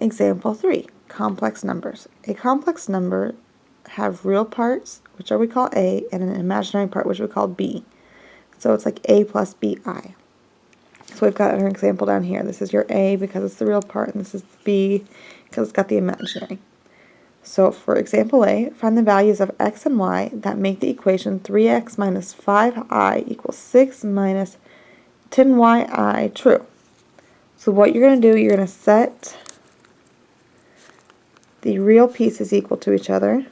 Example 3, complex numbers. A complex number have real parts, which we call A, and an imaginary part, which we call B. So it's like A plus BI. So we've got our example down here. This is your A because it's the real part, and this is B because it's got the imaginary. So for example A, find the values of x and y that make the equation 3x minus 5i equals 6 minus 10yi true. So what you're going to do, you're going to set the real pieces equal to each other.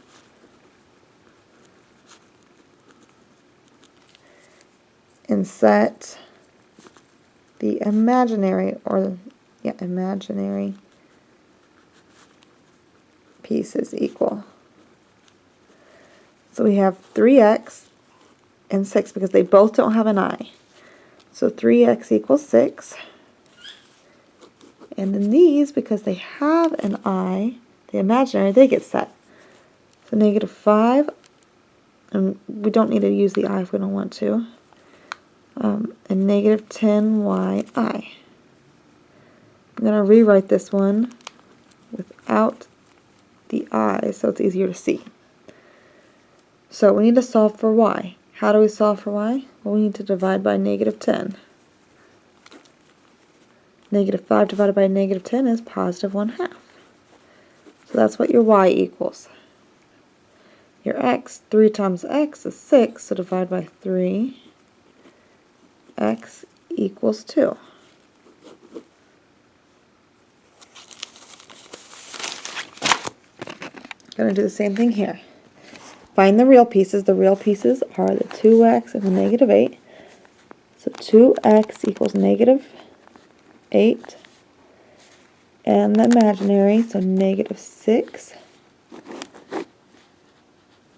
And set the imaginary pieces equal. So we have 3x and 6 because they both don't have an I. So 3x equals 6. And then these, because they have an I, the imaginary, they get set. So negative 5, and we don't need to use the I if we don't want to, and negative 10yi. I'm going to rewrite this one without the I so it's easier to see. So we need to solve for y. How do we solve for y? Well, we need to divide by negative 10. Negative 5 divided by negative 10 is positive 1/2. So that's what your y equals. Your x, 3 times x is 6, so divide by 3. X equals 2. Going to do the same thing here. Find the real pieces. The real pieces are the 2x and the negative 8. So 2x equals negative 8. And the imaginary, so negative 6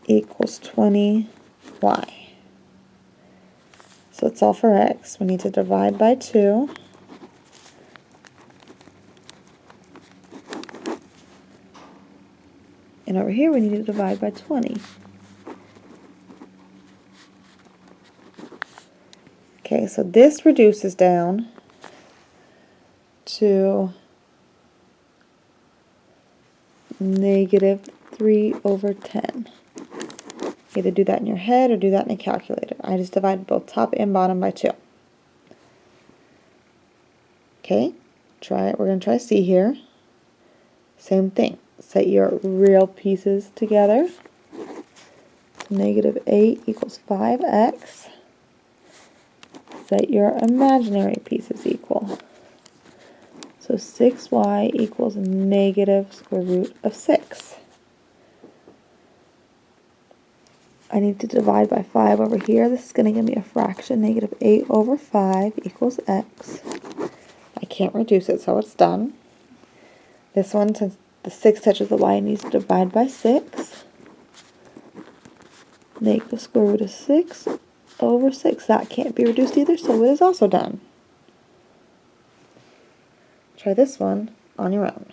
equals 20y. So it's all for x. We need to divide by 2. And over here we need to divide by 20. Okay, so this reduces down to negative 3/10. Either do that in your head or do that in a calculator. I just divided both top and bottom by 2. Okay, try it. We're going to try C here. Same thing. Set your real pieces together. So negative 8 equals 5x. Set your imaginary pieces equal. So 6y equals negative square root of 6. I need to divide by 5 over here. This is going to give me a fraction. Negative 8/5 equals x. I can't reduce it, so it's done. This one, since the 6 touches the y, needs to divide by 6. Negative square root of 6/6. That can't be reduced either, so it is also done. Try this one on your own.